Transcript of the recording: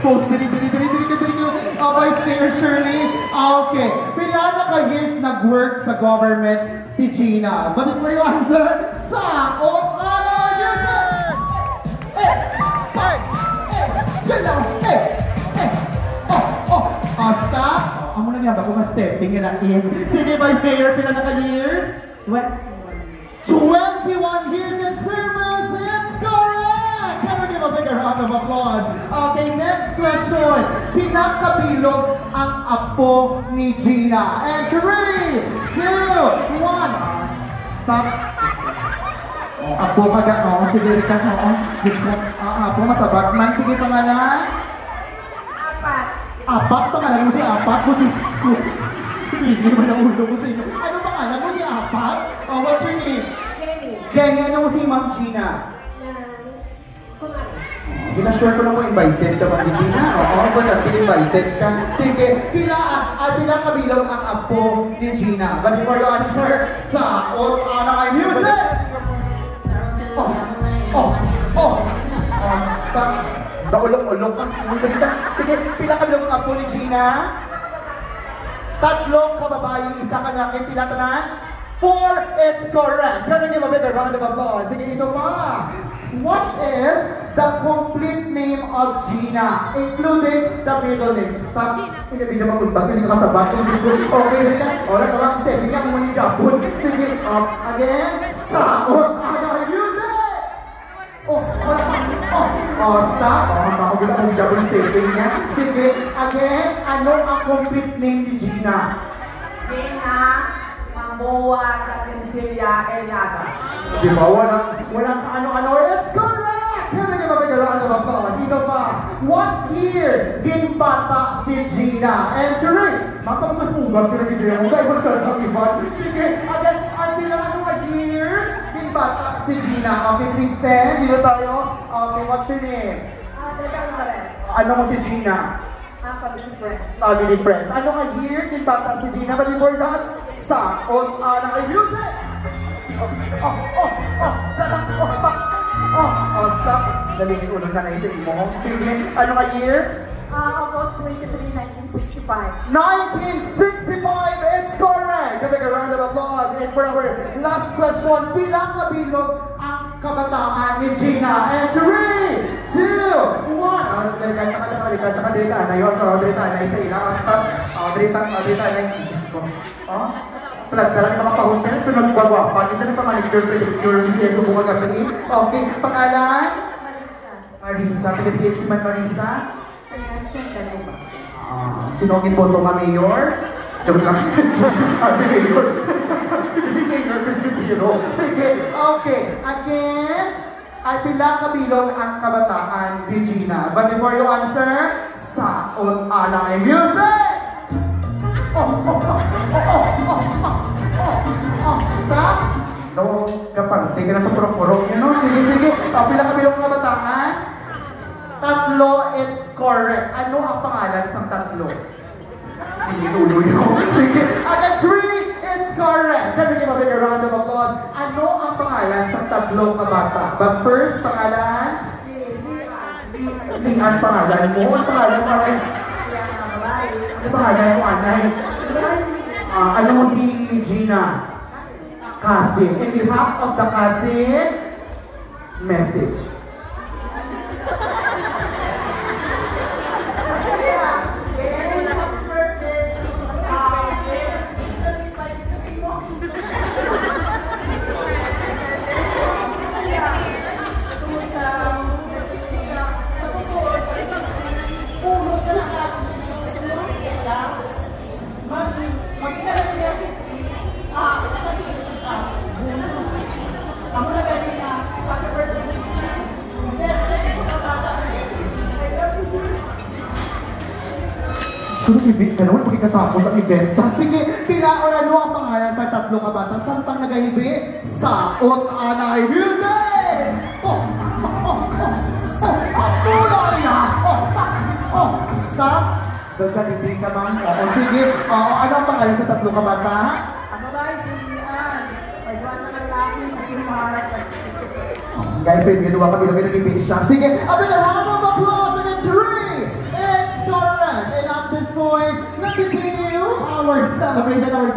expose. Diri Vice Mayor Shirley. Okay. Pila na ka-years nag-work sa government si Gina? But for your answer, sa stop. Amo na niya ba kung ma-stepping nila in? Sige, Vice Mayor, pila na ka-years? 21 years in service. It's correct! Can we give a bigger round of applause? Okay, next question. Pila kabilog ang apo ni Gina? And 3, 2, 1. Stop. Apo kaga. Sige, Rika. Diyos ko. Apo, masabak man. Sige, pangalan. Apat pangalan mo si Apat? Diyos ko. Hindi naman ang ulo ko sa inyo. Ano pangalan mo si Apat? What's your name? Jenny. Ano mo si Ma'am Gina? Ginasure ko na mo invited ka ba, hindi na? Oo, dati invited ka. Sige, pila kabilang ang apo ni Gina. But before you answer, sa on music! Stop. Naulong-ulong ka. Sige, pila kabilang ang apo ni Gina? Tatlong kababae, isa ka na, pila ka na? 4, it's correct. Can I give a bit of round of applause? Sige, ito pa. What is the complete name of Gina, including the middle name? Stop. Hindi ka mapunta, hindi ka kasabat. Okay, Rika. Wala ka lang, step. Hindi ka kung mani Japon. Sige, again. Saot. Music! Stop. Makagula kung Japon ang stepping niya. Sige, again. Ano ang complete name ni Gina? Gina Mamoa Capincilia Eliaga. Di ba? Walang ano-ano. It's correct! Here we give a bigger round of applause. Dito pa. What year din bata si Gina? And Sherry, makapagas-mugas ka na gigaya mo. Dahil siya nakakibat. Sige, again, ano a year din bata si Gina? Okay, please stand. Dito tayo. Okay, what's your name? Ano mo si Gina? Family friend. Ano ka year din bata si Gina? But before that, sa music! Stop. Daling ulo na naisip mo. Sige, ano ka year? August 23, 1965. 1965! It's correct! Give a round of applause. And for our last question, bilang kabilog ang kabataan ni Gina? And 3, 2, 1. Delikata ka, Drita. Nayon, Drita. Naisa ilang. Stop. Drita, Diyos ko. Talaga mga pahunyan, pero nagwagwapa. Kasi siya nagpamanicure, pedicure, siya subukan ka pa Okay, pangalan? Marisa. Taga-tiit si Man Marisa? Sinogin po ito, Mayor? Joke lang. Si Mayor. Si Mayor, President Biro. Sige, okay. Again, ay pila kabilog ang kabataan ni Gina. But before you answer, sa music! Stop! No, kapag ka na sa purok-purok yun, no? Sige. Pila kabilog ang kabataan? Tatlo, it's correct. Ano ang pangalan sa tatlo? Hindi ulo yun. Sige. Again, 3, it's correct. Can we give a bigger round of applause? Ano ang pangalan sa tatlong kabata? But first, pangalan? Lian pangalan mo? Ano pangalan mo? Ano pangalan mo, Anay? Ano mo si Gina? Cousin. In behalf of the cousin, message. Ibig ka naman pagkatapos ang ibenta. Sige, pila or ano ang pangalan sa tatlo kabata? Santang nagahibi? Saot Anay Music! Stop! Doon siya ibig ka man. Sige, ano ang pangalan sa tatlo kabata? Ano ba? Si Lian. May duwa sa lalaki. Si Mark. Guy friend, ginawa kami na nag-ibig siya. Sige, abin na round of applause and 3! enjoy. Let's continue our celebration, our